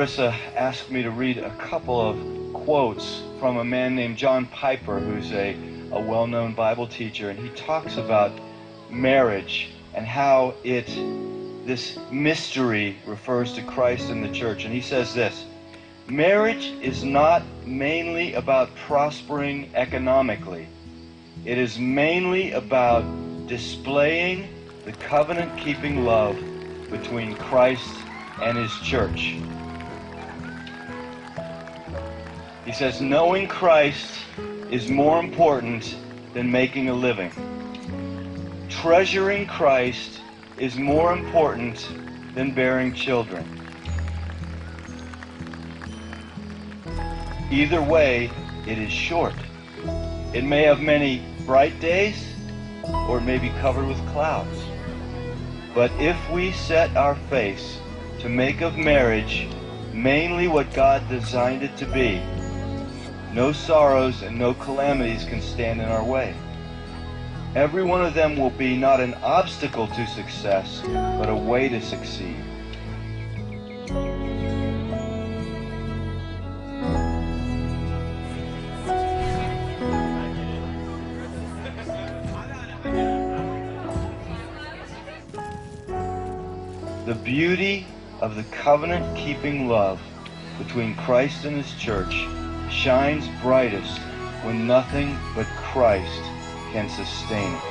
Larissa asked me to read a couple of quotes from a man named John Piper, who's a well-known Bible teacher, and he talks about marriage and how this mystery refers to Christ and the church. And he says this: marriage is not mainly about prospering economically. It is mainly about displaying the covenant-keeping love between Christ and his church. He says, knowing Christ is more important than making a living. Treasuring Christ is more important than bearing children. Either way, it is short. It may have many bright days, or it may be covered with clouds. But if we set our face to make of marriage mainly what God designed it to be, no sorrows and no calamities can stand in our way. Every one of them will be not an obstacle to success, but a way to succeed. The beauty of the covenant-keeping love between Christ and his church shines brightest when nothing but Christ can sustain it.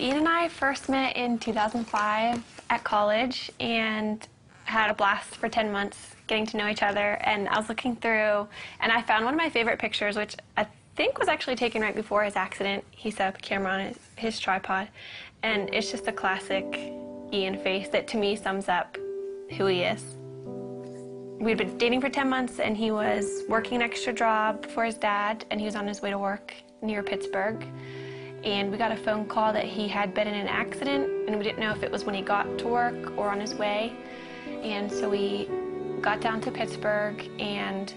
Ian and I first met in 2005 at college and had a blast for 10 months getting to know each other. And I was looking through and I found one of my favorite pictures, which I think was actually taken right before his accident. He set up a camera on his tripod, and it's just a classic Ian face that to me sums up who he is. We'd been dating for 10 months and he was working an extra job for his dad, and he was on his way to work near Pittsburgh. And we got a phone call that he had been in an accident, and we didn't know if it was when he got to work or on his way. And so we got down to Pittsburgh, and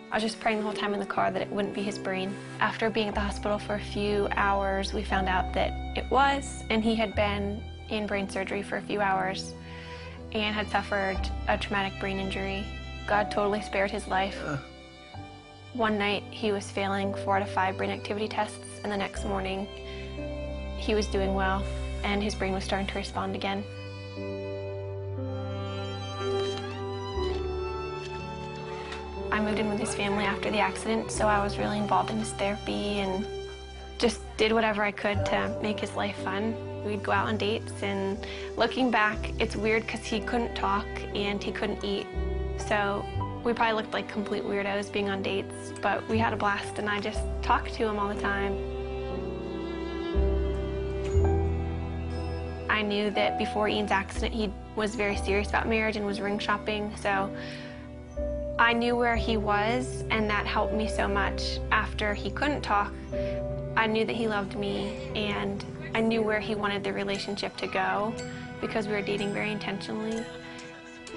I was just praying the whole time in the car that it wouldn't be his brain. After being at the hospital for a few hours, we found out that it was, and he had been in brain surgery for a few hours and had suffered a traumatic brain injury. God totally spared his life. One night he was failing 4 out of 5 brain activity tests, and the next morning he was doing well and his brain was starting to respond again. I moved in with his family after the accident, so I was really involved in his therapy and just did whatever I could to make his life fun. We'd go out on dates, and looking back, it's weird because he couldn't talk and he couldn't eat. So we probably looked like complete weirdos being on dates, but we had a blast, and I just talked to him all the time. I knew that before Ian's accident, he was very serious about marriage and was ring shopping, so I knew where he was, and that helped me so much. After he couldn't talk, I knew that he loved me, and I knew where he wanted the relationship to go because we were dating very intentionally.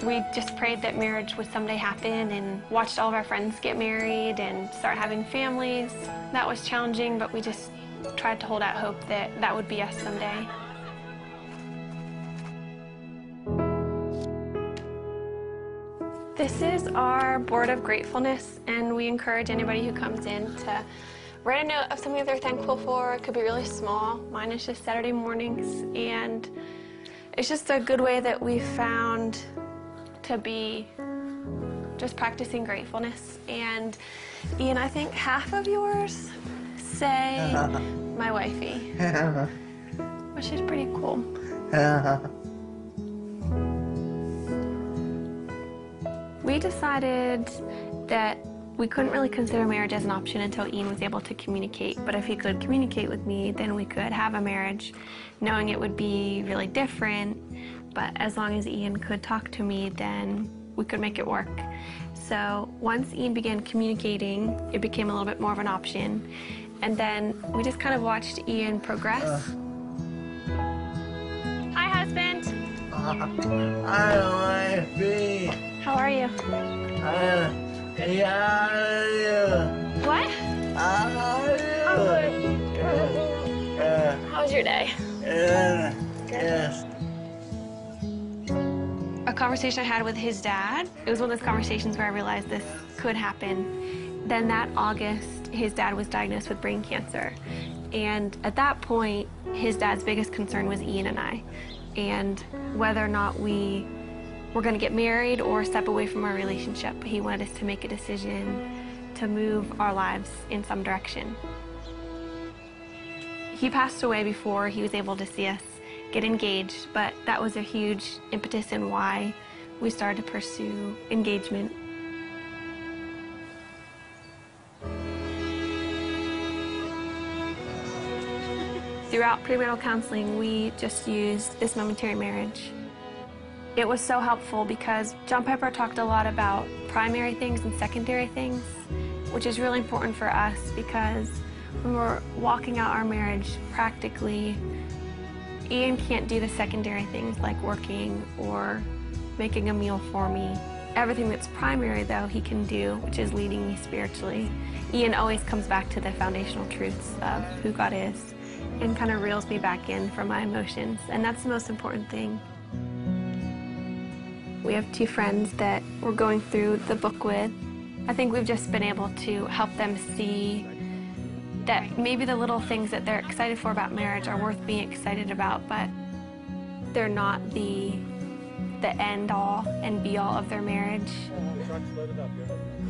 We just prayed that marriage would someday happen and watched all of our friends get married and start having families. That was challenging, but we just tried to hold out hope that that would be us someday. This is our board of gratefulness, and we encourage anybody who comes in to write a note of something that they're thankful for. It could be really small. Mine is just Saturday mornings, and it's just a good way that we found to be just practicing gratefulness. And Ian, I think half of yours say my wifey, which is pretty cool. We decided that we couldn't really consider marriage as an option until Ian was able to communicate. But if he could communicate with me, then we could have a marriage, knowing it would be really different. But as long as Ian could talk to me, then we could make it work. So once Ian began communicating, it became a little bit more of an option. And then we just kind of watched Ian progress. Hi, husband. Hi, wifey. How are you? Yeah. What? How are you? I'm good. How How was your day? Yes. A conversation I had with his dad, it was one of those conversations where I realized this could happen. Then that August, his dad was diagnosed with brain cancer. And at that point, his dad's biggest concern was Ian and I, and whether or not we were going to get married or step away from our relationship. He wanted us to make a decision to move our lives in some direction. He passed away before he was able to see us get engaged, but that was a huge impetus in why we started to pursue engagement. Throughout premarital counseling, we just used this momentary marriage. It was so helpful because John Piper talked a lot about primary things and secondary things, which is really important for us because when we're walking out our marriage practically, Ian can't do the secondary things like working or making a meal for me. Everything that's primary, though, he can do, which is leading me spiritually. Ian always comes back to the foundational truths of who God is and kind of reels me back in from my emotions, and that's the most important thing. We have two friends that we're going through the book with. I think we've just been able to help them see that maybe the little things that they're excited for about marriage are worth being excited about, but they're not the end all and be all of their marriage.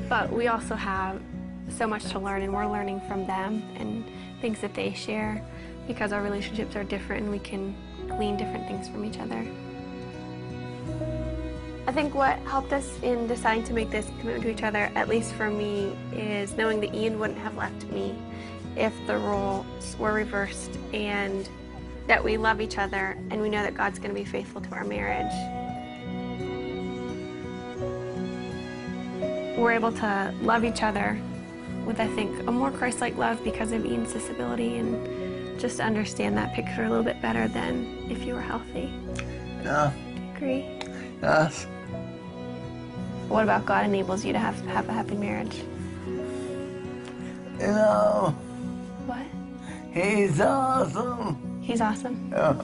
But we also have so much to learn, and we're learning from them and things that they share because our relationships are different and we can glean different things from each other. I think what helped us in deciding to make this commitment to each other, at least for me, is knowing that Ian wouldn't have left me if the roles were reversed, and that we love each other and we know that God's going to be faithful to our marriage. We're able to love each other with, I think, a more Christ-like love because of Ian's disability, and just to understand that picture a little bit better than if you were healthy. Yeah. Do you agree? Yes. What about God enables you to have a happy marriage? You know, What? he's awesome. He's awesome. Yeah.